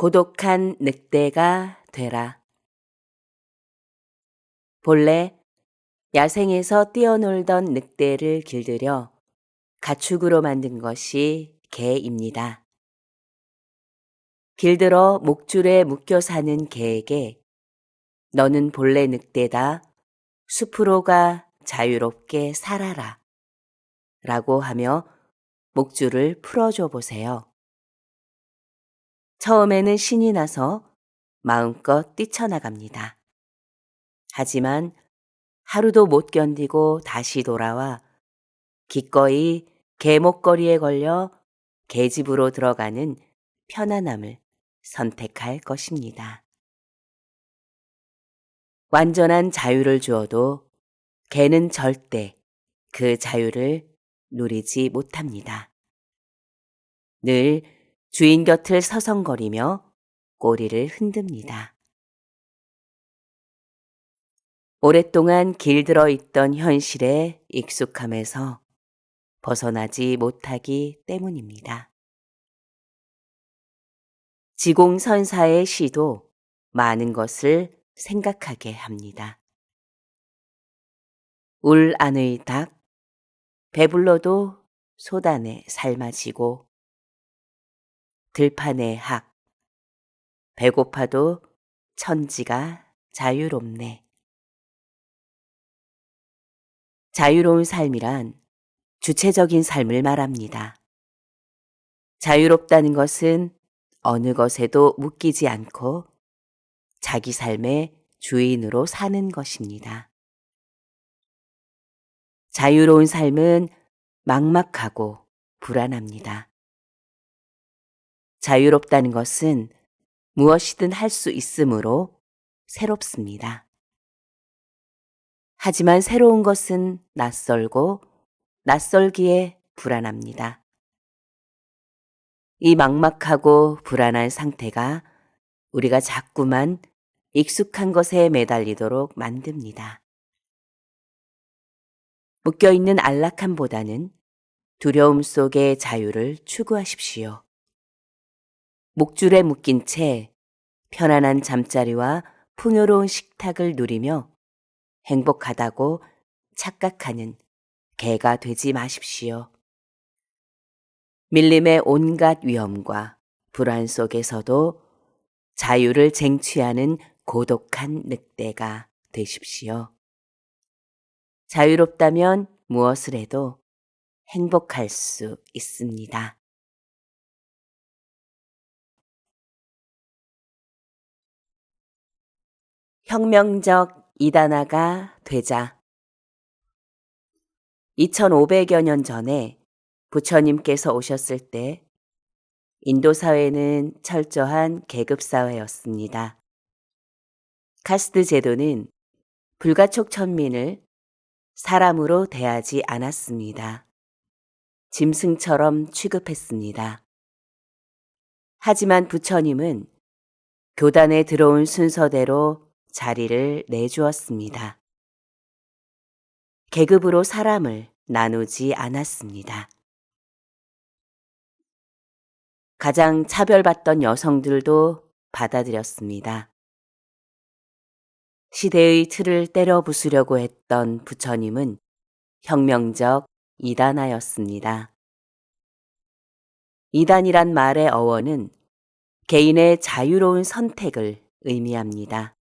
고독한 늑대가 되라. 본래 야생에서 뛰어놀던 늑대를 길들여 가축으로 만든 것이 개입니다. 길들어 목줄에 묶여 사는 개에게 너는 본래 늑대다. 숲으로 가 자유롭게 살아라. 라고 하며 목줄을 풀어줘 보세요. 처음에는 신이 나서 마음껏 뛰쳐나갑니다. 하지만 하루도 못 견디고 다시 돌아와 기꺼이 개 목걸이에 걸려 개집으로 들어가는 편안함을 선택할 것입니다. 완전한 자유를 주어도 개는 절대 그 자유를 누리지 못합니다. 늘 주인 곁을 서성거리며 꼬리를 흔듭니다. 오랫동안 길들어 있던 현실에 익숙함에서 벗어나지 못하기 때문입니다. 지공선사의 시도 많은 것을 생각하게 합니다. 울 안의 닭, 배불러도 소단에 삶아지고 들판의 학, 배고파도 천지가 자유롭네. 자유로운 삶이란 주체적인 삶을 말합니다. 자유롭다는 것은 어느 것에도 묶이지 않고 자기 삶의 주인으로 사는 것입니다. 자유로운 삶은 막막하고 불안합니다. 자유롭다는 것은 무엇이든 할 수 있으므로 새롭습니다. 하지만 새로운 것은 낯설고 낯설기에 불안합니다. 이 막막하고 불안한 상태가 우리가 자꾸만 익숙한 것에 매달리도록 만듭니다. 묶여있는 안락함보다는 두려움 속의 자유를 추구하십시오. 목줄에 묶인 채 편안한 잠자리와 풍요로운 식탁을 누리며 행복하다고 착각하는 개가 되지 마십시오. 밀림의 온갖 위험과 불안 속에서도 자유를 쟁취하는 고독한 늑대가 되십시오. 자유롭다면 무엇을 해도 행복할 수 있습니다. 혁명적 이단아가 되자. 2500여 년 전에 부처님께서 오셨을 때 인도 사회는 철저한 계급 사회였습니다. 카스트 제도는 불가촉 천민을 사람으로 대하지 않았습니다. 짐승처럼 취급했습니다. 하지만 부처님은 교단에 들어온 순서대로 자리를 내주었습니다. 계급으로 사람을 나누지 않았습니다. 가장 차별받던 여성들도 받아들였습니다. 시대의 틀을 때려 부수려고 했던 부처님은 혁명적 이단아였습니다. 이단이란 말의 어원은 개인의 자유로운 선택을 의미합니다.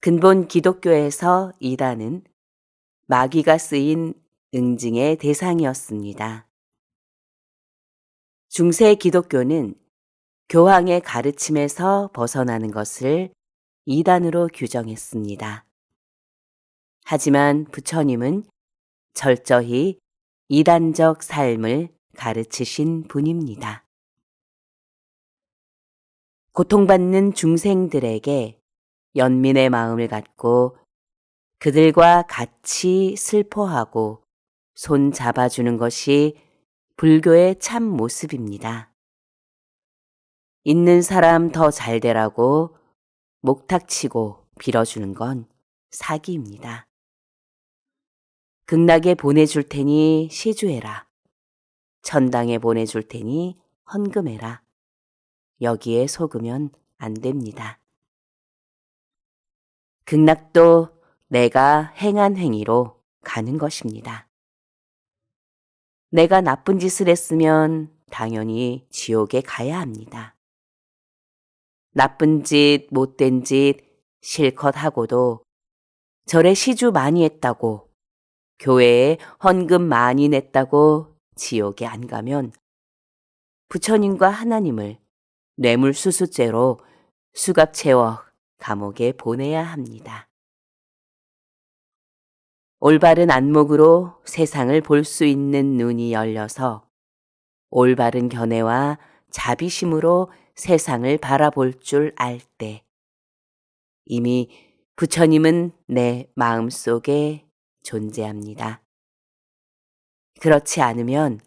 근본 기독교에서 이단은 마귀가 쓰인 응징의 대상이었습니다. 중세 기독교는 교황의 가르침에서 벗어나는 것을 이단으로 규정했습니다. 하지만 부처님은 철저히 이단적 삶을 가르치신 분입니다. 고통받는 중생들에게 연민의 마음을 갖고 그들과 같이 슬퍼하고 손 잡아주는 것이 불교의 참 모습입니다. 있는 사람 더 잘 되라고 목탁치고 빌어주는 건 사기입니다. 극락에 보내줄 테니 시주해라. 천당에 보내줄 테니 헌금해라. 여기에 속으면 안 됩니다. 극락도 내가 행한 행위로 가는 것입니다. 내가 나쁜 짓을 했으면 당연히 지옥에 가야 합니다. 나쁜 짓, 못된 짓 실컷 하고도 절에 시주 많이 했다고, 교회에 헌금 많이 냈다고 지옥에 안 가면 부처님과 하나님을 뇌물수수죄로 수갑 채워 감옥에 보내야 합니다. 올바른 안목으로 세상을 볼 수 있는 눈이 열려서 올바른 견해와 자비심으로 세상을 바라볼 줄 알 때 이미 부처님은 내 마음속에 존재합니다. 그렇지 않으면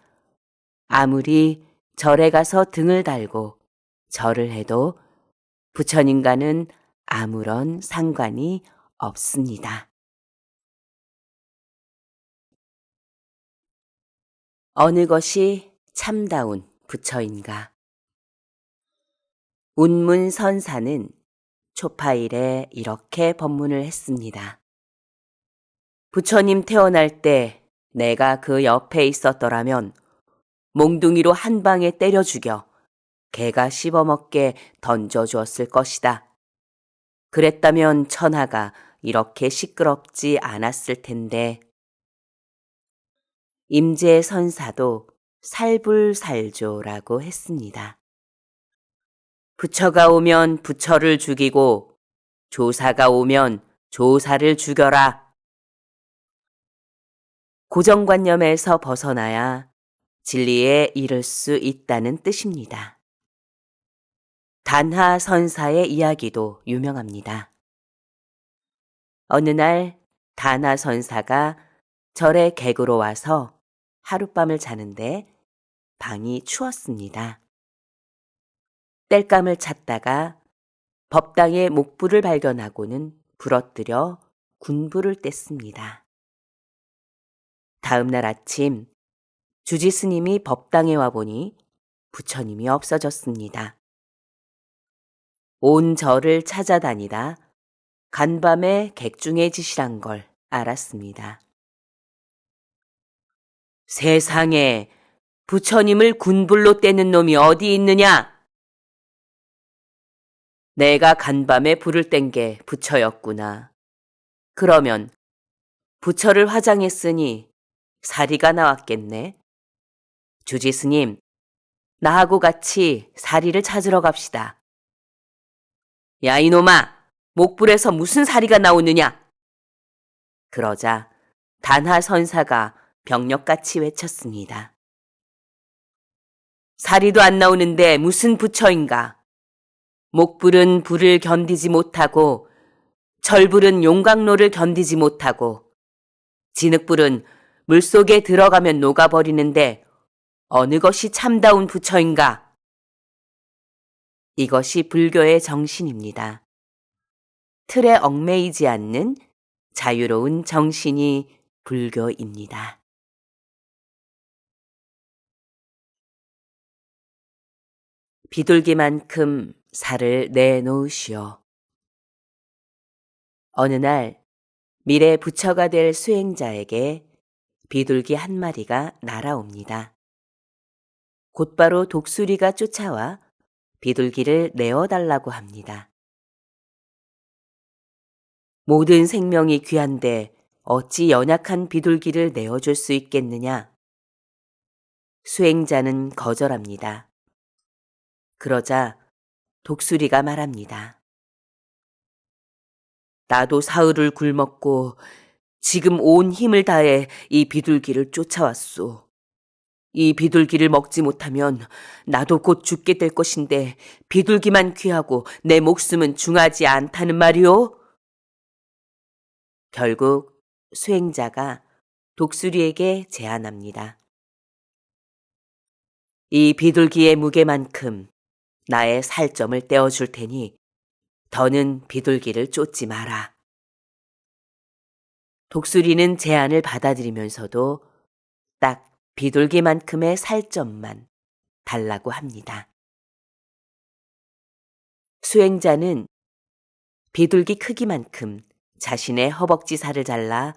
아무리 절에 가서 등을 달고 절을 해도 부처님과는 아무런 상관이 없습니다. 어느 것이 참다운 부처인가? 운문선사는 초파일에 이렇게 법문을 했습니다. 부처님 태어날 때 내가 그 옆에 있었더라면 몽둥이로 한 방에 때려 죽여 개가 씹어먹게 던져주었을 것이다. 그랬다면 천하가 이렇게 시끄럽지 않았을 텐데. 임재선사도 살불살조라고 했습니다. 부처가 오면 부처를 죽이고 조사가 오면 조사를 죽여라. 고정관념에서 벗어나야 진리에 이를 수 있다는 뜻입니다. 단하선사의 이야기도 유명합니다. 어느 날 단하선사가 절에 객으로 와서 하룻밤을 자는데 방이 추웠습니다. 땔감을 찾다가 법당에 목불을 발견하고는 부러뜨려 군불을 뗐습니다. 다음 날 아침 주지 스님이 법당에 와보니 부처님이 없어졌습니다. 온 절을 찾아다니다 간밤에 객중해지시란 걸 알았습니다. 세상에 부처님을 군불로 떼는 놈이 어디 있느냐? 내가 간밤에 불을 뗀 게 부처였구나. 그러면 부처를 화장했으니 사리가 나왔겠네. 주지 스님, 나하고 같이 사리를 찾으러 갑시다. 야 이놈아, 목불에서 무슨 사리가 나오느냐? 그러자 단하선사가 병력같이 외쳤습니다. 사리도 안 나오는데 무슨 부처인가? 목불은 불을 견디지 못하고 절불은 용광로를 견디지 못하고 진흙불은 물속에 들어가면 녹아버리는데 어느 것이 참다운 부처인가? 이것이 불교의 정신입니다. 틀에 얽매이지 않는 자유로운 정신이 불교입니다. 비둘기만큼 살을 내놓으시오. 어느 날 미래 부처가 될 수행자에게 비둘기 한 마리가 날아옵니다. 곧바로 독수리가 쫓아와 비둘기를 내어달라고 합니다. 모든 생명이 귀한데 어찌 연약한 비둘기를 내어줄 수 있겠느냐? 수행자는 거절합니다. 그러자 독수리가 말합니다. 나도 사흘을 굶었고 지금 온 힘을 다해 이 비둘기를 쫓아왔소. 이 비둘기를 먹지 못하면 나도 곧 죽게 될 것인데 비둘기만 귀하고 내 목숨은 중하지 않다는 말이오? 결국 수행자가 독수리에게 제안합니다. 이 비둘기의 무게만큼 나의 살점을 떼어줄 테니 더는 비둘기를 쫓지 마라. 독수리는 제안을 받아들이면서도 딱 비둘기만큼의 살점만 달라고 합니다. 수행자는 비둘기 크기만큼 자신의 허벅지 살을 잘라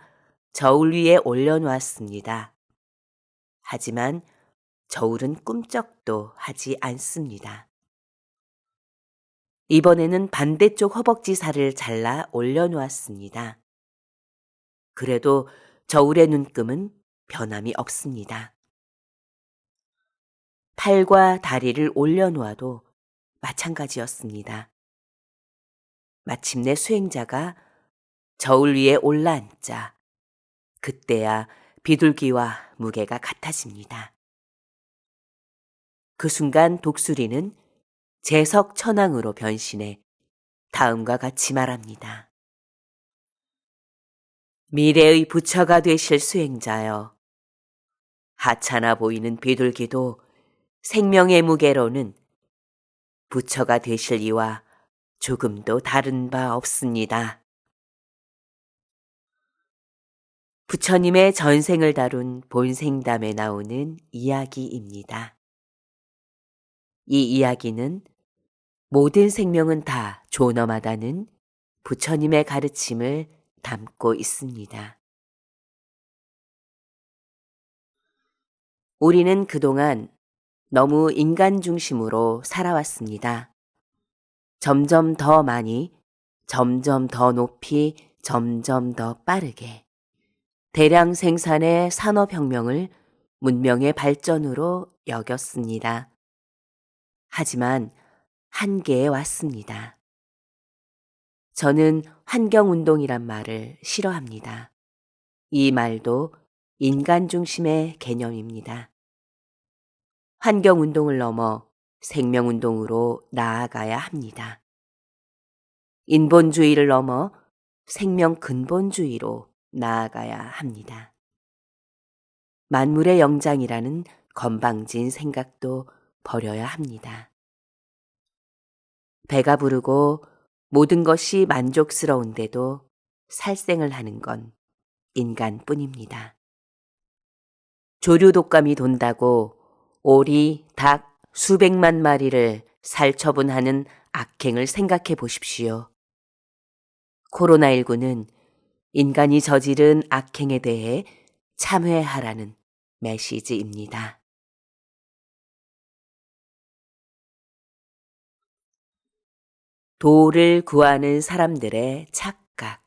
저울 위에 올려놓았습니다. 하지만 저울은 꿈쩍도 하지 않습니다. 이번에는 반대쪽 허벅지 살을 잘라 올려놓았습니다. 그래도 저울의 눈금은 변함이 없습니다. 팔과 다리를 올려놓아도 마찬가지였습니다. 마침내 수행자가 저울 위에 올라앉자 그때야 비둘기와 무게가 같아집니다. 그 순간 독수리는 제석천왕으로 변신해 다음과 같이 말합니다. 미래의 부처가 되실 수행자여, 하찮아 보이는 비둘기도 생명의 무게로는 부처가 되실 이와 조금도 다른 바 없습니다. 부처님의 전생을 다룬 본생담에 나오는 이야기입니다. 이 이야기는 모든 생명은 다 존엄하다는 부처님의 가르침을 담고 있습니다. 우리는 그동안 너무 인간 중심으로 살아왔습니다. 점점 더 많이, 점점 더 높이, 점점 더 빠르게 대량 생산의 산업혁명을 문명의 발전으로 여겼습니다. 하지만 한계에 왔습니다. 저는 환경운동이란 말을 싫어합니다. 이 말도 인간 중심의 개념입니다. 환경운동을 넘어 생명운동으로 나아가야 합니다. 인본주의를 넘어 생명 근본주의로 나아가야 합니다. 만물의 영장이라는 건방진 생각도 버려야 합니다. 배가 부르고 모든 것이 만족스러운데도 살생을 하는 건 인간뿐입니다. 조류 독감이 돈다고 오리, 닭 수백만 마리를 살처분하는 악행을 생각해 보십시오. 코로나19는 인간이 저지른 악행에 대해 참회하라는 메시지입니다. 도를 구하는 사람들의 착각.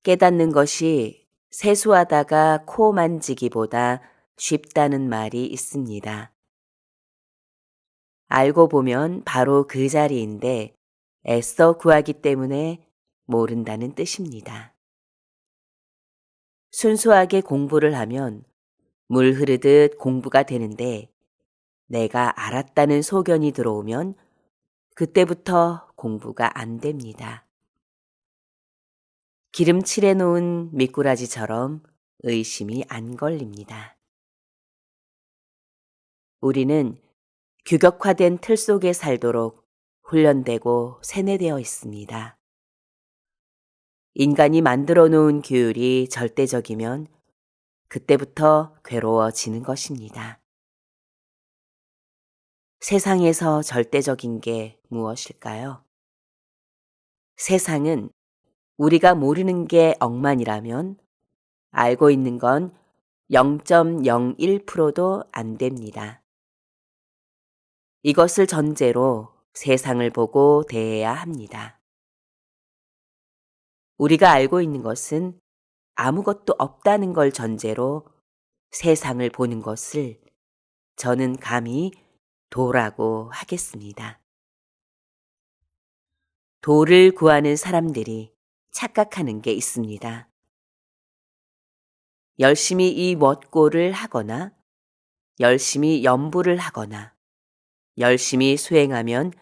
깨닫는 것이 세수하다가 코 만지기보다 쉽다는 말이 있습니다. 알고 보면 바로 그 자리인데 애써 구하기 때문에 모른다는 뜻입니다. 순수하게 공부를 하면 물 흐르듯 공부가 되는데 내가 알았다는 소견이 들어오면 그때부터 공부가 안 됩니다. 기름 칠해 놓은 미꾸라지처럼 의심이 안 걸립니다. 우리는 규격화된 틀 속에 살도록 훈련되고 세뇌되어 있습니다. 인간이 만들어 놓은 규율이 절대적이면 그때부터 괴로워지는 것입니다. 세상에서 절대적인 게 무엇일까요? 세상은 우리가 모르는 게 억만이라면 알고 있는 건 0.01%도 안 됩니다. 이것을 전제로 세상을 보고 대해야 합니다. 우리가 알고 있는 것은 아무것도 없다는 걸 전제로 세상을 보는 것을 저는 감히 도라고 하겠습니다. 도를 구하는 사람들이 착각하는 게 있습니다. 열심히 이 멋고를 하거나 열심히 연부를 하거나 열심히 수행하면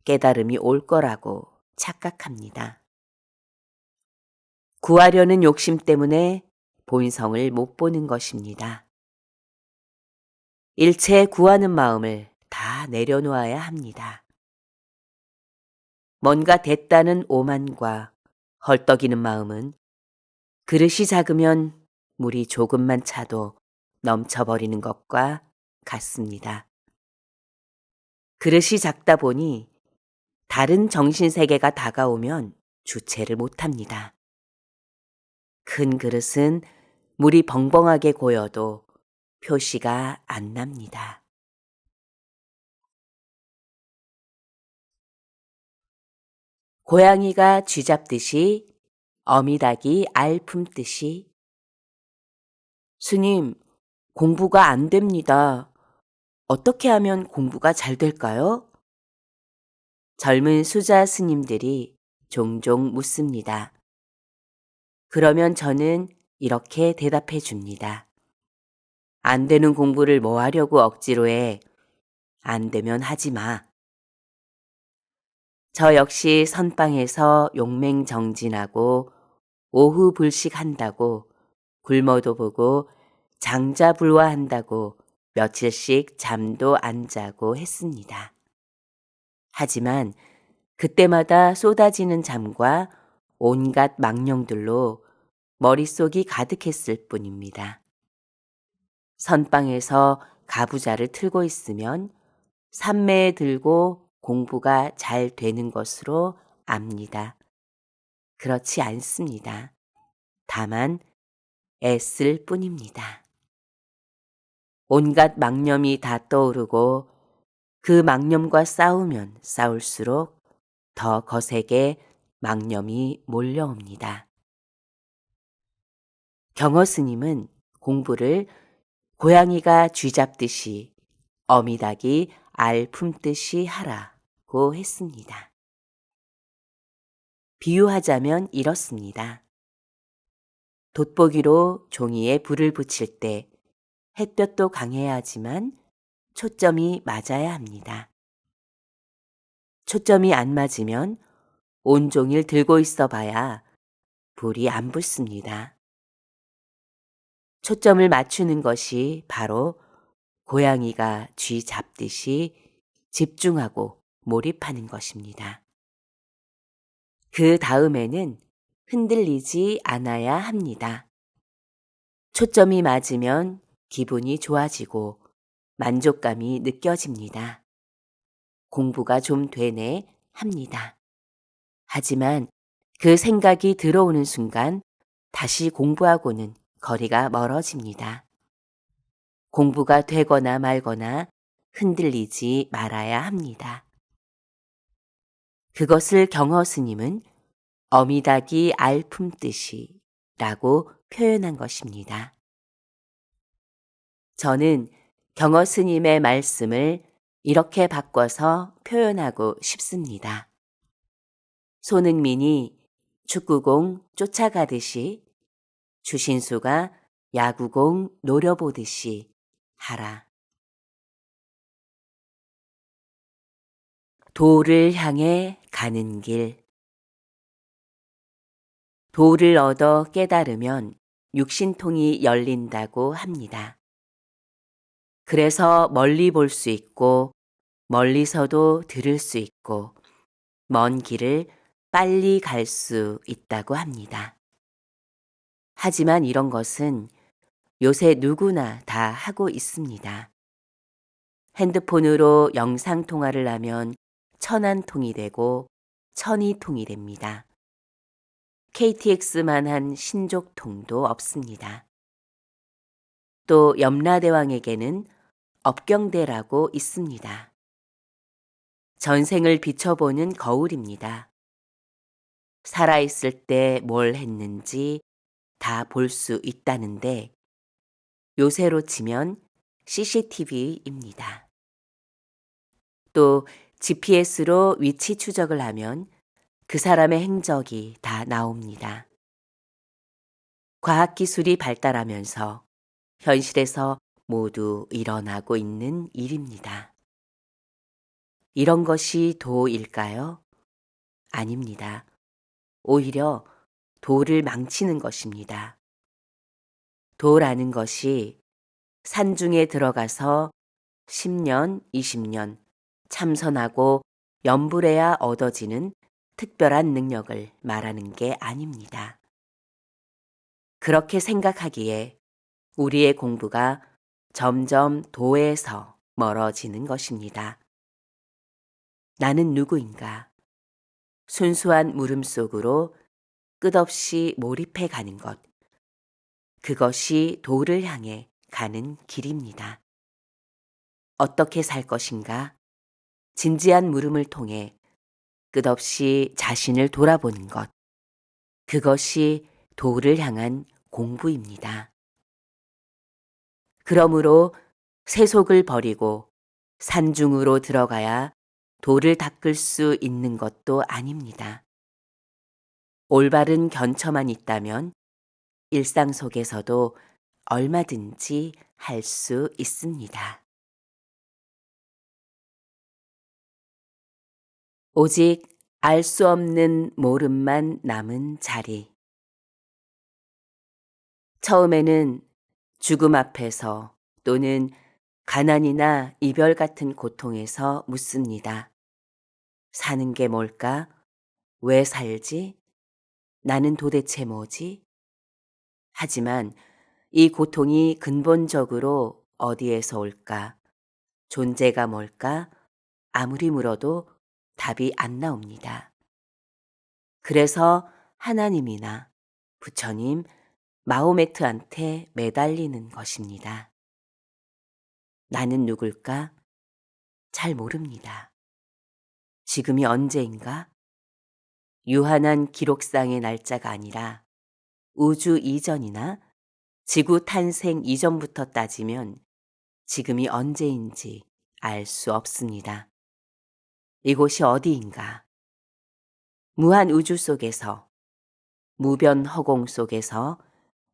깨달음이 올 거라고 착각합니다. 구하려는 욕심 때문에 본성을 못 보는 것입니다. 일체 구하는 마음을 다 내려놓아야 합니다. 뭔가 됐다는 오만과 헐떡이는 마음은 그릇이 작으면 물이 조금만 차도 넘쳐버리는 것과 같습니다. 그릇이 작다 보니 다른 정신세계가 다가오면 주체를 못합니다. 큰 그릇은 물이 벙벙하게 고여도 표시가 안 납니다. 고양이가 쥐 잡듯이 어미닭이 알 품듯이. 스님, 공부가 안 됩니다. 어떻게 하면 공부가 잘 될까요? 젊은 수자 스님들이 종종 묻습니다. 그러면 저는 이렇게 대답해 줍니다. 안 되는 공부를 뭐 하려고 억지로 해. 안 되면 하지 마. 저 역시 선방에서 용맹정진하고 오후 불식한다고 굶어도 보고 장자불화한다고 며칠씩 잠도 안 자고 했습니다. 하지만 그때마다 쏟아지는 잠과 온갖 망령들로 머릿속이 가득했을 뿐입니다. 선방에서 가부좌를 틀고 있으면 삼매에 들고 공부가 잘 되는 것으로 압니다. 그렇지 않습니다. 다만 애쓸 뿐입니다. 온갖 망념이 다 떠오르고 그 망념과 싸우면 싸울수록 더 거세게 망념이 몰려옵니다. 경허 스님은 공부를 고양이가 쥐 잡듯이 어미닭이 알 품듯이 하라고 했습니다. 비유하자면 이렇습니다. 돋보기로 종이에 불을 붙일 때 햇볕도 강해야 하지만 초점이 맞아야 합니다. 초점이 안 맞으면 온종일 들고 있어 봐야 불이 안 붙습니다. 초점을 맞추는 것이 바로 고양이가 쥐 잡듯이 집중하고 몰입하는 것입니다. 그 다음에는 흔들리지 않아야 합니다. 초점이 맞으면 기분이 좋아지고 만족감이 느껴집니다. 공부가 좀 되네 합니다. 하지만 그 생각이 들어오는 순간 다시 공부하고는 거리가 멀어집니다. 공부가 되거나 말거나 흔들리지 말아야 합니다. 그것을 경허 스님은 어미닭이 알 품듯이 라고 표현한 것입니다. 저는 경허 스님의 말씀을 이렇게 바꿔서 표현하고 싶습니다. 손흥민이 축구공 쫓아가듯이 주신수가 야구공 노려보듯이 하라. 도를 향해 가는 길. 도를 얻어 깨달으면 육신통이 열린다고 합니다. 그래서 멀리 볼 수 있고 멀리서도 들을 수 있고 먼 길을 빨리 갈 수 있다고 합니다. 하지만 이런 것은 요새 누구나 다 하고 있습니다. 핸드폰으로 영상통화를 하면 천안통이 되고 천이통이 됩니다. KTX만한 신족통도 없습니다. 또 염라대왕에게는 업경대라고 있습니다. 전생을 비춰보는 거울입니다. 살아있을 때 뭘 했는지 다 볼 수 있다는데 요새로 치면 CCTV입니다. 또 GPS로 위치 추적을 하면 그 사람의 행적이 다 나옵니다. 과학기술이 발달하면서 현실에서 모두 일어나고 있는 일입니다. 이런 것이 도일까요? 아닙니다. 오히려 도를 망치는 것입니다. 도라는 것이 산중에 들어가서 10년, 20년 참선하고 염불해야 얻어지는 특별한 능력을 말하는 게 아닙니다. 그렇게 생각하기에 우리의 공부가 점점 도에서 멀어지는 것입니다. 나는 누구인가? 순수한 물음 속으로 끝없이 몰입해 가는 것. 그것이 도를 향해 가는 길입니다. 어떻게 살 것인가? 진지한 물음을 통해 끝없이 자신을 돌아보는 것. 그것이 도를 향한 공부입니다. 그러므로 세속을 버리고 산중으로 들어가야 도를 닦을 수 있는 것도 아닙니다. 올바른 견처만 있다면 일상 속에서도 얼마든지 할 수 있습니다. 오직 알 수 없는 모름만 남은 자리. 처음에는 죽음 앞에서 또는 가난이나 이별 같은 고통에서 묻습니다. 사는 게 뭘까? 왜 살지? 나는 도대체 뭐지? 하지만 이 고통이 근본적으로 어디에서 올까? 존재가 뭘까? 아무리 물어도 답이 안 나옵니다. 그래서 하나님이나 부처님, 마호메트한테 매달리는 것입니다. 나는 누굴까? 잘 모릅니다. 지금이 언제인가? 유한한 기록상의 날짜가 아니라 우주 이전이나 지구 탄생 이전부터 따지면 지금이 언제인지 알 수 없습니다. 이곳이 어디인가? 무한 우주 속에서, 무변 허공 속에서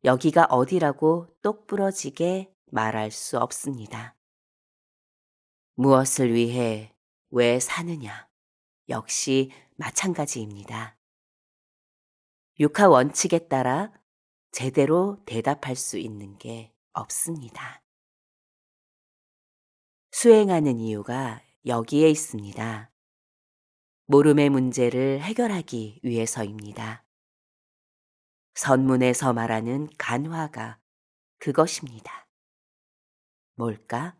여기가 어디라고 똑부러지게 말할 수 없습니다. 무엇을 위해 왜 사느냐? 역시 마찬가지입니다. 육하 원칙에 따라 제대로 대답할 수 있는 게 없습니다. 수행하는 이유가 여기에 있습니다. 모름의 문제를 해결하기 위해서입니다. 선문에서 말하는 간화가 그것입니다. 뭘까?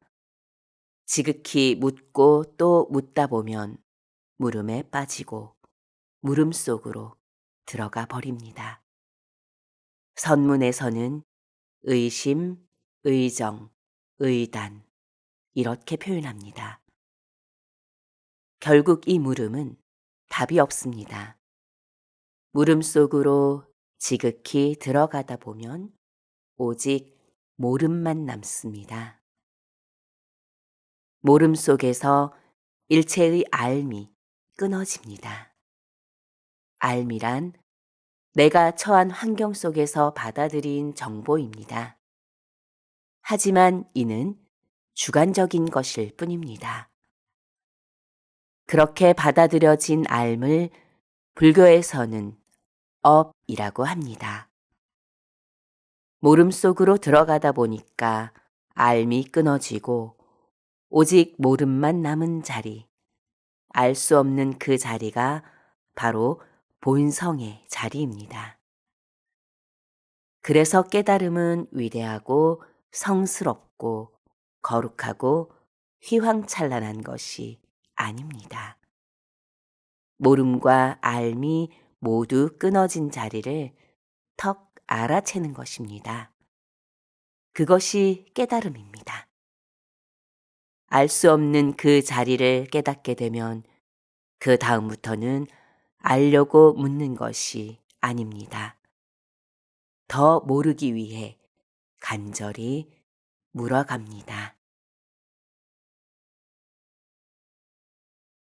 지극히 묻고 또 묻다 보면 물음에 빠지고 물음 속으로 들어가 버립니다. 선문에서는 의심, 의정, 의단 이렇게 표현합니다. 결국 이 물음은 답이 없습니다. 물음 속으로 지극히 들어가다 보면 오직 모름만 남습니다. 모름 속에서 일체의 알미 끊어집니다. 알미란 내가 처한 환경 속에서 받아들인 정보입니다. 하지만 이는 주관적인 것일 뿐입니다. 그렇게 받아들여진 알을 불교에서는 업이라고 합니다. 모름 속으로 들어가다 보니까 알미 끊어지고 오직 모름만 남은 자리, 알 수 없는 그 자리가 바로 본성의 자리입니다. 그래서 깨달음은 위대하고 성스럽고 거룩하고 휘황찬란한 것이 아닙니다. 모름과 알미 모두 끊어진 자리를 턱 알아채는 것입니다. 그것이 깨달음입니다. 알 수 없는 그 자리를 깨닫게 되면 그 다음부터는 알려고 묻는 것이 아닙니다. 더 모르기 위해 간절히 물어갑니다.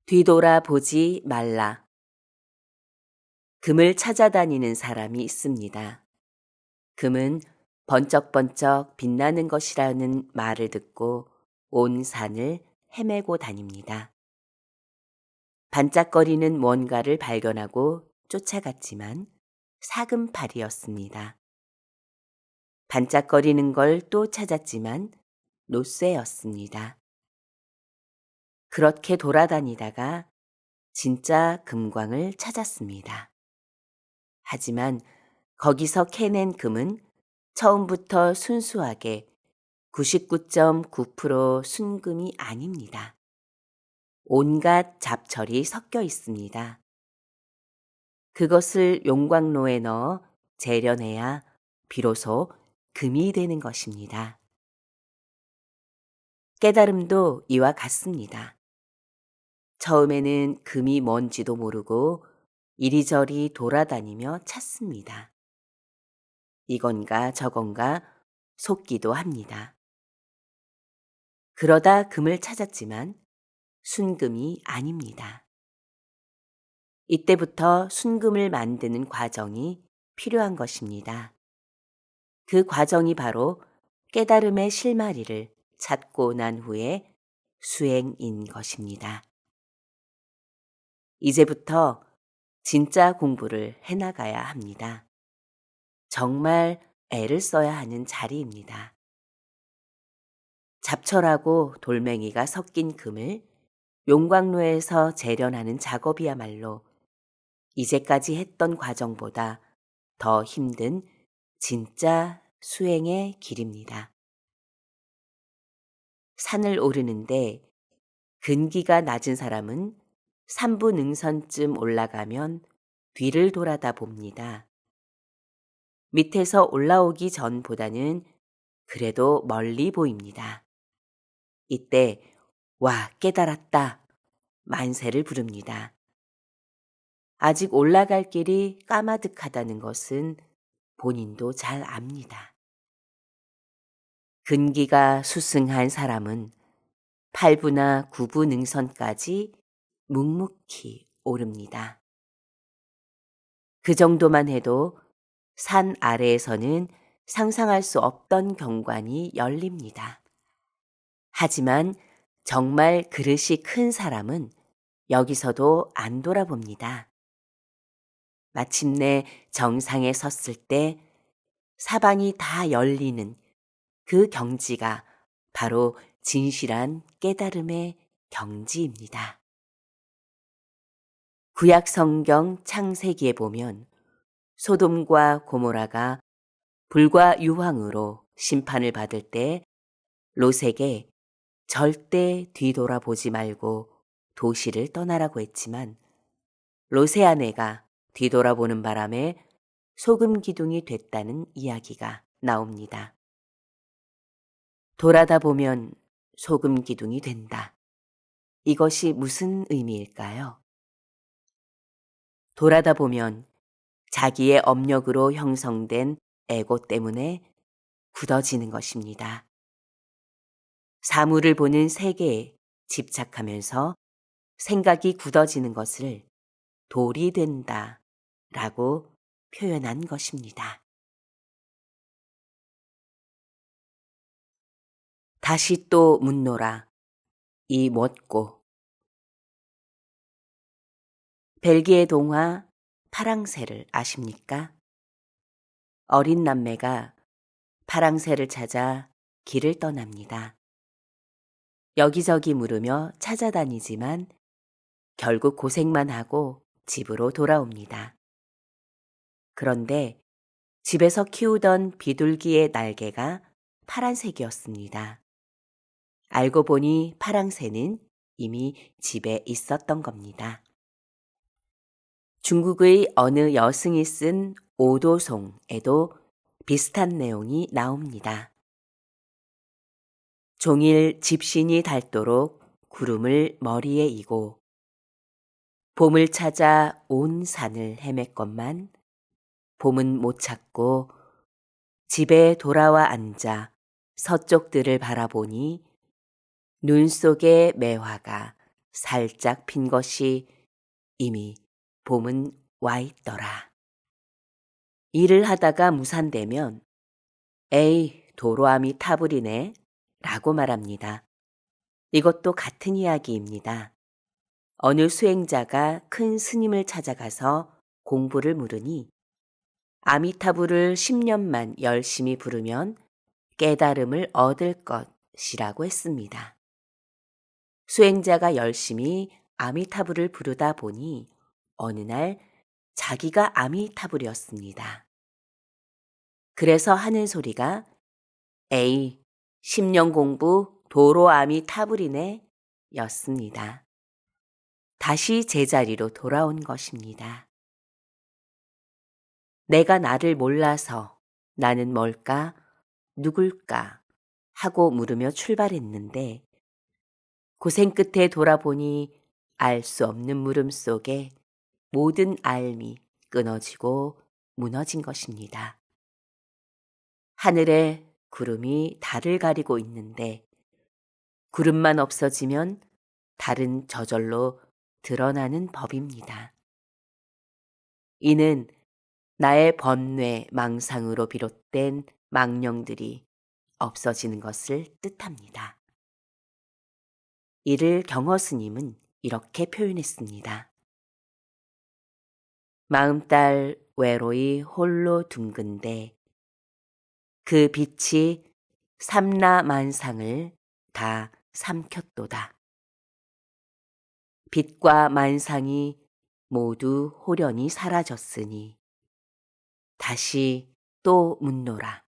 뒤돌아보지 말라. 금을 찾아다니는 사람이 있습니다. 금은 번쩍번쩍 빛나는 것이라는 말을 듣고 온 산을 헤매고 다닙니다. 반짝거리는 뭔가를 발견하고 쫓아갔지만 사금팔이었습니다. 반짝거리는 걸 또 찾았지만 노쇠였습니다. 그렇게 돌아다니다가 진짜 금광을 찾았습니다. 하지만 거기서 캐낸 금은 처음부터 순수하게 99.9% 순금이 아닙니다. 온갖 잡철이 섞여 있습니다. 그것을 용광로에 넣어 재련해야 비로소 금이 되는 것입니다. 깨달음도 이와 같습니다. 처음에는 금이 뭔지도 모르고 이리저리 돌아다니며 찾습니다. 이건가 저건가 속기도 합니다. 그러다 금을 찾았지만 순금이 아닙니다. 이때부터 순금을 만드는 과정이 필요한 것입니다. 그 과정이 바로 깨달음의 실마리를 찾고 난 후에 수행인 것입니다. 이제부터 진짜 공부를 해나가야 합니다. 정말 애를 써야 하는 자리입니다. 잡철하고 돌멩이가 섞인 금을 용광로에서 재련하는 작업이야말로 이제까지 했던 과정보다 더 힘든 진짜 수행의 길입니다. 산을 오르는데 근기가 낮은 사람은 3부 능선쯤 올라가면 뒤를 돌아다 봅니다. 밑에서 올라오기 전보다는 그래도 멀리 보입니다. 이때 와 깨달았다 만세를 부릅니다. 아직 올라갈 길이 까마득하다는 것은 본인도 잘 압니다. 근기가 수승한 사람은 8부나 9부 능선까지 묵묵히 오릅니다. 그 정도만 해도 산 아래에서는 상상할 수 없던 경관이 열립니다. 하지만 정말 그릇이 큰 사람은 여기서도 안 돌아봅니다. 마침내 정상에 섰을 때 사방이 다 열리는 그 경지가 바로 진실한 깨달음의 경지입니다. 구약 성경 창세기에 보면 소돔과 고모라가 불과 유황으로 심판을 받을 때 롯에게 절대 뒤돌아보지 말고 도시를 떠나라고 했지만 롯의 아내가 뒤돌아보는 바람에 소금 기둥이 됐다는 이야기가 나옵니다. 돌아다 보면 소금 기둥이 된다. 이것이 무슨 의미일까요? 돌아다 보면 자기의 업력으로 형성된 에고 때문에 굳어지는 것입니다. 사물을 보는 세계에 집착하면서 생각이 굳어지는 것을 돌이 된다 라고 표현한 것입니다. 다시 또 묻노라 이 뭣고 벨기에 동화 파랑새를 아십니까? 어린 남매가 파랑새를 찾아 길을 떠납니다. 여기저기 물으며 찾아다니지만 결국 고생만 하고 집으로 돌아옵니다. 그런데 집에서 키우던 비둘기의 날개가 파란색이었습니다. 알고 보니 파랑새는 이미 집에 있었던 겁니다. 중국의 어느 여승이 쓴 오도송에도 비슷한 내용이 나옵니다. 종일 집신이 닳도록 구름을 머리에 이고 봄을 찾아 온 산을 헤맸건만 봄은 못 찾고 집에 돌아와 앉아 서쪽들을 바라보니 눈 속에 매화가 살짝 핀 것이 이미 봄은 와 있더라. 일을 하다가 무산되면 에이 도로암이 타버리네 라고 말합니다. 이것도 같은 이야기입니다. 어느 수행자가 큰 스님을 찾아가서 공부를 물으니 아미타불을 10년만 열심히 부르면 깨달음을 얻을 것이라고 했습니다. 수행자가 열심히 아미타불을 부르다 보니 어느 날 자기가 아미타불이었습니다. 그래서 하는 소리가 에이 10년 공부 도로 아미타불이네 였습니다. 다시 제자리로 돌아온 것입니다. 내가 나를 몰라서 나는 뭘까, 누굴까 하고 물으며 출발했는데 고생 끝에 돌아보니 알 수 없는 물음 속에 모든 알미 끊어지고 무너진 것입니다. 하늘에 구름이 달을 가리고 있는데 구름만 없어지면 달은 저절로 드러나는 법입니다. 이는 나의 번뇌 망상으로 비롯된 망령들이 없어지는 것을 뜻합니다. 이를 경허 스님은 이렇게 표현했습니다. 마음딸 외로이 홀로 둥근데 그 빛이 삼라만상을 다 삼켰도다. 빛과 만상이 모두 홀연히 사라졌으니 다시 또 묻노라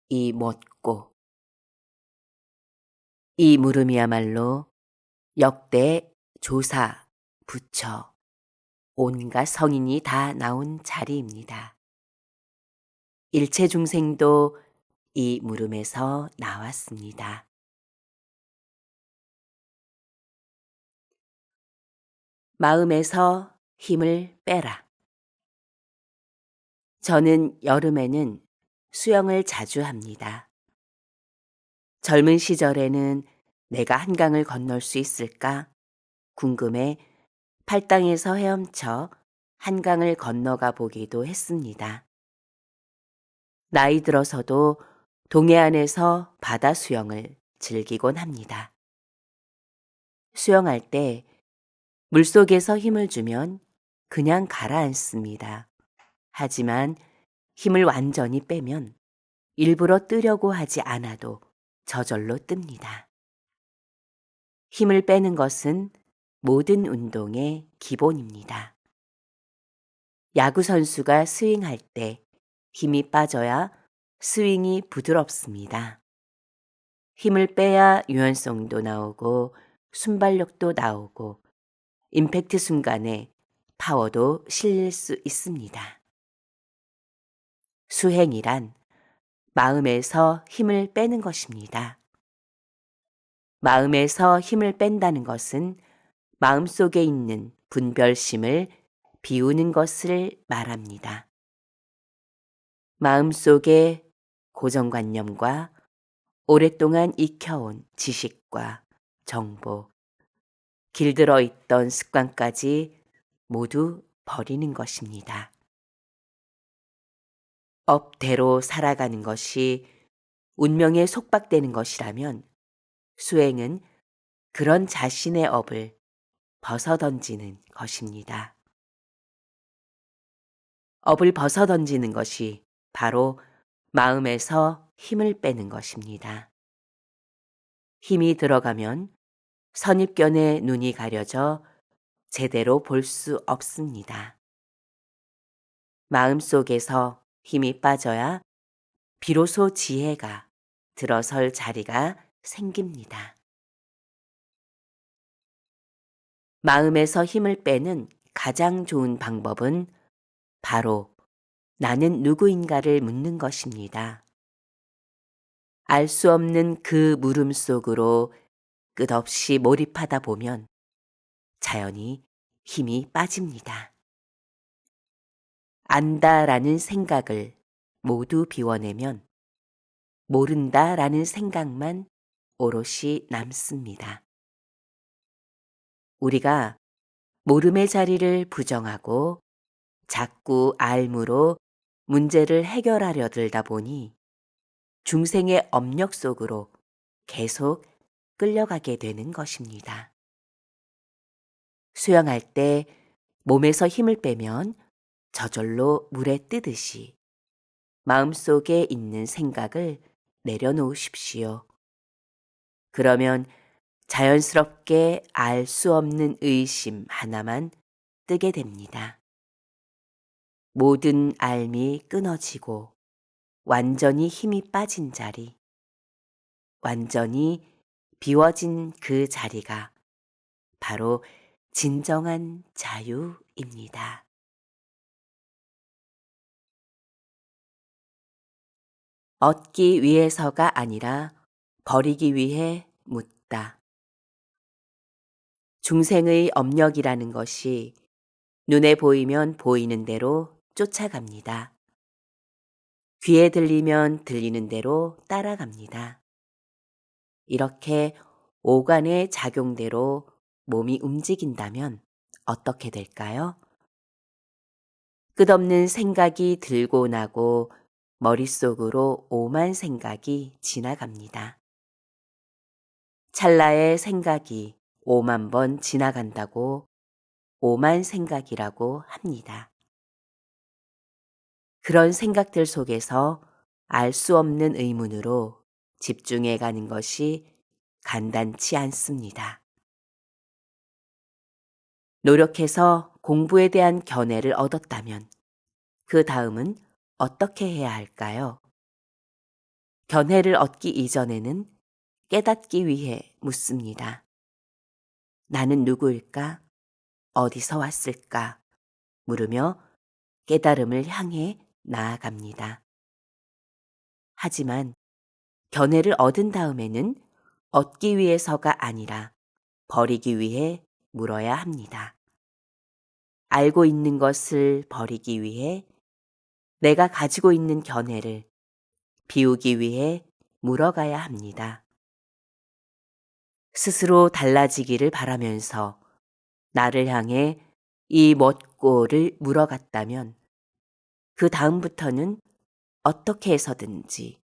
이 뭣고. 이 물음이야말로 역대 조사, 부처, 온갖 성인이 다 나온 자리입니다. 일체 중생도 이 물음에서 나왔습니다. 마음에서 힘을 빼라. 저는 여름에는 수영을 자주 합니다. 젊은 시절에는 내가 한강을 건널 수 있을까 궁금해 팔당에서 헤엄쳐 한강을 건너가 보기도 했습니다. 나이 들어서도 동해안에서 바다 수영을 즐기곤 합니다. 수영할 때 물속에서 힘을 주면 그냥 가라앉습니다. 하지만 힘을 완전히 빼면 일부러 뜨려고 하지 않아도 저절로 뜹니다. 힘을 빼는 것은 모든 운동의 기본입니다. 야구 선수가 스윙할 때 힘이 빠져야 스윙이 부드럽습니다. 힘을 빼야 유연성도 나오고 순발력도 나오고 임팩트 순간에 파워도 실릴 수 있습니다. 수행이란 마음에서 힘을 빼는 것입니다. 마음에서 힘을 뺀다는 것은 마음속에 있는 분별심을 비우는 것을 말합니다. 마음속에 고정관념과 오랫동안 익혀온 지식과 정보, 길들어 있던 습관까지 모두 버리는 것입니다. 업대로 살아가는 것이 운명에 속박되는 것이라면 수행은 그런 자신의 업을 벗어던지는 것입니다. 업을 벗어던지는 것이 바로 마음에서 힘을 빼는 것입니다. 힘이 들어가면 선입견에 눈이 가려져 제대로 볼 수 없습니다. 마음속에서 힘이 빠져야 비로소 지혜가 들어설 자리가 생깁니다. 마음에서 힘을 빼는 가장 좋은 방법은 바로 나는 누구인가를 묻는 것입니다. 알 수 없는 그 물음 속으로 끝없이 몰입하다 보면 자연히 힘이 빠집니다. 안다라는 생각을 모두 비워내면 모른다라는 생각만 오롯이 남습니다. 우리가 모름의 자리를 부정하고 자꾸 알무로 문제를 해결하려 들다 보니 중생의 업력 속으로 계속 끌려가게 되는 것입니다. 수영할 때 몸에서 힘을 빼면 저절로 물에 뜨듯이 마음속에 있는 생각을 내려놓으십시오. 그러면 자연스럽게 알 수 없는 의심 하나만 뜨게 됩니다. 모든 알미 끊어지고 완전히 힘이 빠진 자리, 완전히 비워진 그 자리가 바로 진정한 자유입니다. 얻기 위해서가 아니라 버리기 위해 묻다. 중생의 업력이라는 것이 눈에 보이면 보이는 대로 쫓아갑니다. 귀에 들리면 들리는 대로 따라갑니다. 이렇게 오간의 작용대로 몸이 움직인다면 어떻게 될까요? 끝없는 생각이 들고 나고 머릿속으로 오만 생각이 지나갑니다. 찰나의 생각이 5만 번 지나간다고 오만 생각이라고 합니다. 그런 생각들 속에서 알 수 없는 의문으로 집중해 가는 것이 간단치 않습니다. 노력해서 공부에 대한 견해를 얻었다면 그 다음은 어떻게 해야 할까요? 견해를 얻기 이전에는 깨닫기 위해 묻습니다. 나는 누구일까? 어디서 왔을까? 물으며 깨달음을 향해 나아갑니다. 하지만 견해를 얻은 다음에는 얻기 위해서가 아니라 버리기 위해 물어야 합니다. 알고 있는 것을 버리기 위해 내가 가지고 있는 견해를 비우기 위해 물어가야 합니다. 스스로 달라지기를 바라면서 나를 향해 이 멋고를 물어갔다면 그 다음부터는 어떻게 해서든지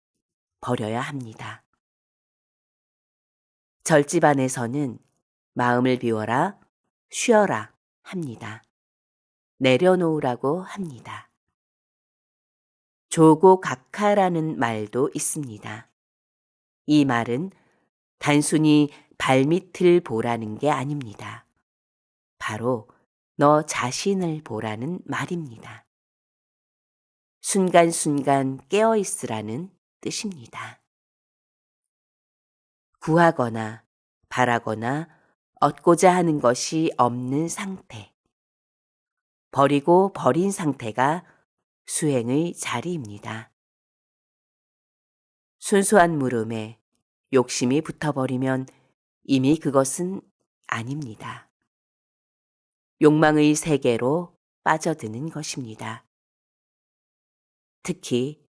버려야 합니다. 절집안에서는 마음을 비워라, 쉬어라 합니다. 내려놓으라고 합니다. 조고각하라는 말도 있습니다. 이 말은 단순히 발밑을 보라는 게 아닙니다. 바로 너 자신을 보라는 말입니다. 순간순간 깨어있으라는 뜻입니다. 구하거나 바라거나 얻고자 하는 것이 없는 상태. 버리고 버린 상태가 수행의 자리입니다. 순수한 물음에 욕심이 붙어버리면 이미 그것은 아닙니다. 욕망의 세계로 빠져드는 것입니다. 특히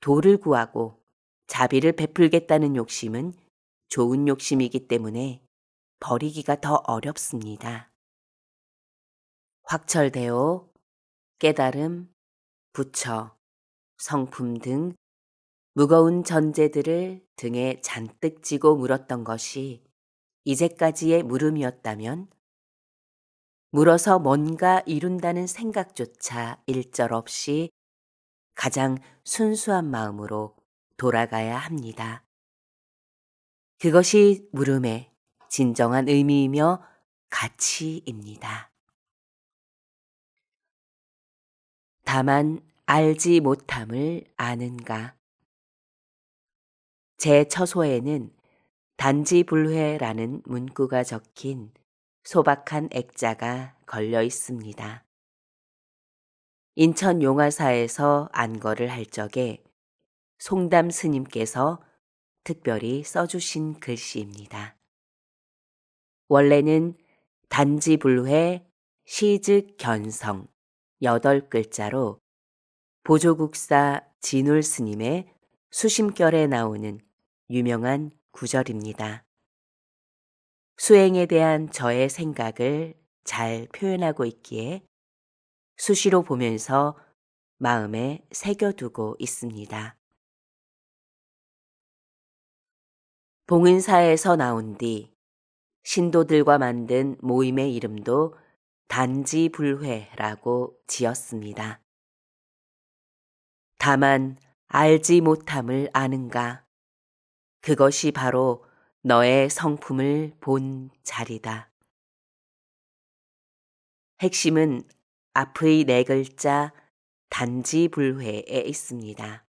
도를 구하고 자비를 베풀겠다는 욕심은 좋은 욕심이기 때문에 버리기가 더 어렵습니다. 확철대오, 깨달음, 부처, 성품 등 무거운 전제들을 등에 잔뜩 지고 물었던 것이 이제까지의 물음이었다면 물어서 뭔가 이룬다는 생각조차 일절없이 가장 순수한 마음으로 돌아가야 합니다. 그것이 물음의 진정한 의미이며 가치입니다. 다만 알지 못함을 아는가. 제 처소에는 단지불회라는 문구가 적힌 소박한 액자가 걸려 있습니다. 인천 용화사에서 안거를 할 적에 송담 스님께서 특별히 써주신 글씨입니다. 원래는 단지불회 시즉견성 8글자로 보조국사 진울 스님의 수심결에 나오는 유명한 구절입니다. 수행에 대한 저의 생각을 잘 표현하고 있기에 수시로 보면서 마음에 새겨두고 있습니다. 봉은사에서 나온 뒤 신도들과 만든 모임의 이름도 단지불회라고 지었습니다. 다만 알지 못함을 아는가. 그것이 바로 너의 성품을 본 자리다. 핵심은 앞의 4글자 단지불회에 있습니다.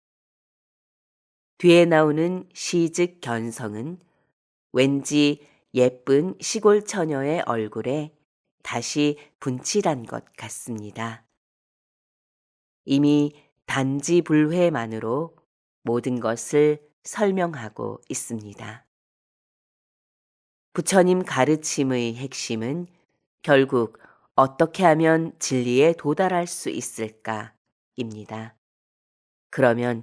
뒤에 나오는 시즉견성은 왠지 예쁜 시골 처녀의 얼굴에 다시 분칠한 것 같습니다. 이미 단지불회만으로 모든 것을 설명하고 있습니다. 부처님 가르침의 핵심은 결국 어떻게 하면 진리에 도달할 수 있을까입니다. 그러면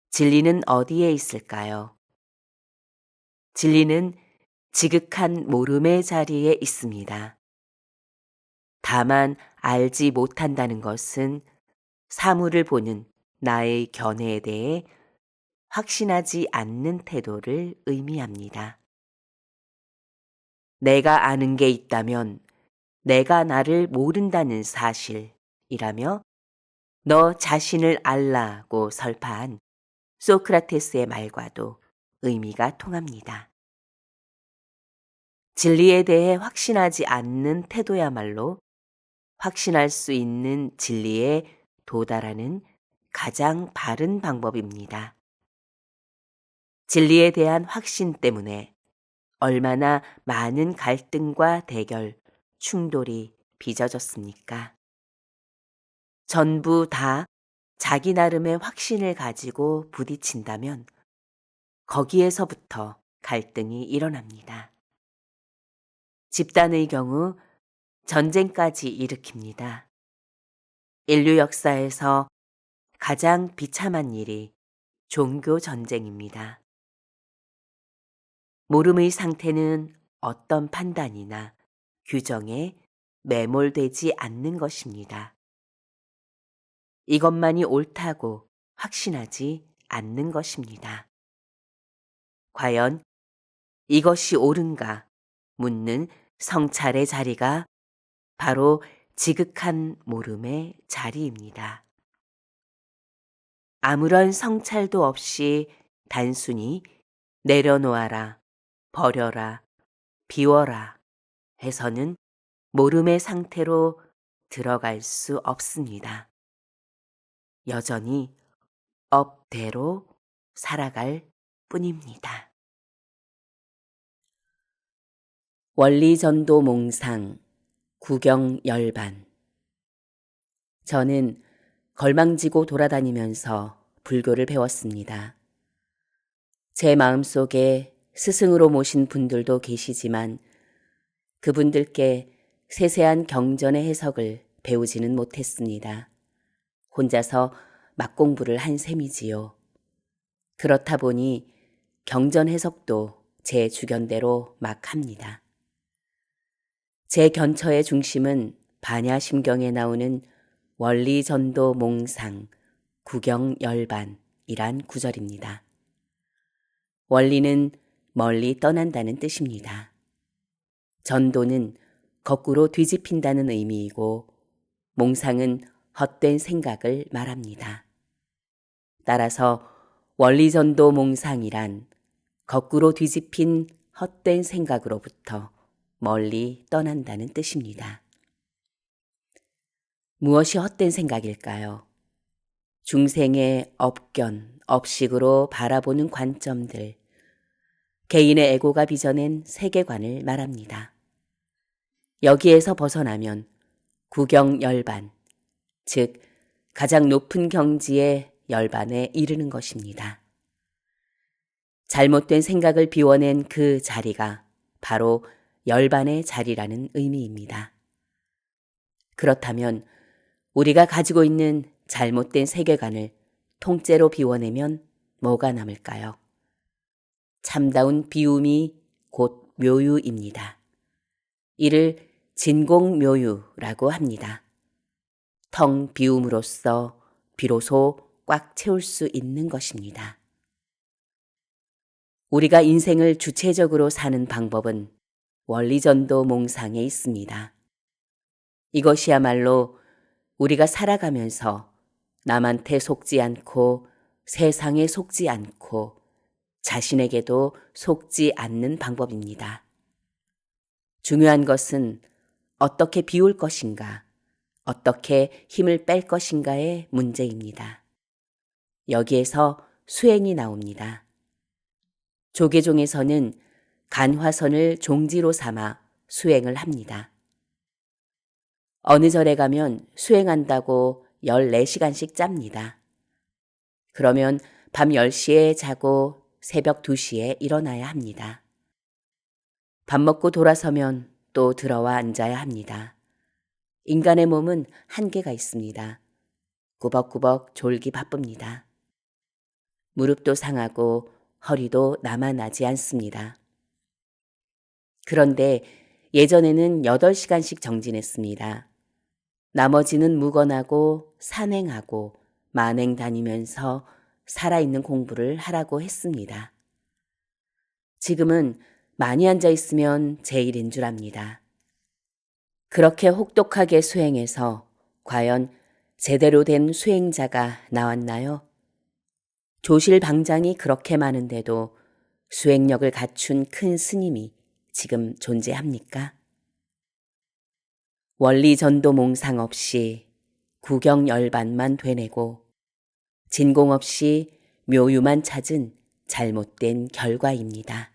진리는 어디에 있을까요? 진리는 지극한 모름의 자리에 있습니다. 다만 알지 못한다는 것은 사물을 보는 나의 견해에 대해 확신하지 않는 태도를 의미합니다. 내가 아는 게 있다면 내가 나를 모른다는 사실이라며 너 자신을 알라고 설파한 소크라테스의 말과도 의미가 통합니다. 진리에 대해 확신하지 않는 태도야말로 확신할 수 있는 진리에 도달하는 가장 바른 방법입니다. 진리에 대한 확신 때문에 얼마나 많은 갈등과 대결, 충돌이 빚어졌습니까? 전부 다 자기 나름의 확신을 가지고 부딪힌다면 거기에서부터 갈등이 일어납니다. 집단의 경우 전쟁까지 일으킵니다. 인류 역사에서 가장 비참한 일이 종교 전쟁입니다. 모름의 상태는 어떤 판단이나 규정에 매몰되지 않는 것입니다. 이것만이 옳다고 확신하지 않는 것입니다. 과연 이것이 옳은가 묻는 성찰의 자리가 바로 지극한 모름의 자리입니다. 아무런 성찰도 없이 단순히 내려놓아라, 버려라, 비워라 해서는 모름의 상태로 들어갈 수 없습니다. 여전히 업대로 살아갈 뿐입니다. 원리전도 몽상 구경열반. 저는 걸망지고 돌아다니면서 불교를 배웠습니다. 제 마음속에 스승으로 모신 분들도 계시지만 그분들께 세세한 경전의 해석을 배우지는 못했습니다. 혼자서 막공부를 한 셈이지요. 그렇다 보니 경전 해석도 제 주견대로 막 합니다. 제 견처의 중심은 반야심경에 나오는 원리전도 몽상 구경열반이란 구절입니다. 원리는 멀리 떠난다는 뜻입니다. 전도는 거꾸로 뒤집힌다는 의미이고 몽상은 헛된 생각을 말합니다. 따라서 원리전도 몽상이란 거꾸로 뒤집힌 헛된 생각으로부터 멀리 떠난다는 뜻입니다. 무엇이 헛된 생각일까요? 중생의 업견, 업식으로 바라보는 관점들, 개인의 에고가 빚어낸 세계관을 말합니다. 여기에서 벗어나면 구경열반, 즉 가장 높은 경지의 열반에 이르는 것입니다. 잘못된 생각을 비워낸 그 자리가 바로 열반의 자리라는 의미입니다. 그렇다면 우리가 가지고 있는 잘못된 세계관을 통째로 비워내면 뭐가 남을까요? 참다운 비움이 곧 묘유입니다. 이를 진공묘유라고 합니다. 텅 비움으로써 비로소 꽉 채울 수 있는 것입니다. 우리가 인생을 주체적으로 사는 방법은 원리전도 몽상에 있습니다. 이것이야말로 우리가 살아가면서 남한테 속지 않고 세상에 속지 않고 자신에게도 속지 않는 방법입니다. 중요한 것은 어떻게 비울 것인가, 어떻게 힘을 뺄 것인가의 문제입니다. 여기에서 수행이 나옵니다. 조계종에서는 간화선을 종지로 삼아 수행을 합니다. 어느 절에 가면 수행한다고 14시간씩 짭니다. 그러면 밤 10시에 자고 새벽 2시에 일어나야 합니다. 밥 먹고 돌아서면 또 들어와 앉아야 합니다. 인간의 몸은 한계가 있습니다. 꾸벅꾸벅 졸기 바쁩니다. 무릎도 상하고 허리도 남아나지 않습니다. 그런데 예전에는 8시간씩 정진했습니다. 나머지는 묵언하고 산행하고 만행 다니면서 살아있는 공부를 하라고 했습니다. 지금은 많이 앉아 있으면 제일인 줄 압니다. 그렇게 혹독하게 수행해서 과연 제대로 된 수행자가 나왔나요? 조실방장이 그렇게 많은데도 수행력을 갖춘 큰 스님이 지금 존재합니까? 원리전도 몽상 없이 구경열반만 되내고 진공 없이 묘유만 찾은 잘못된 결과입니다.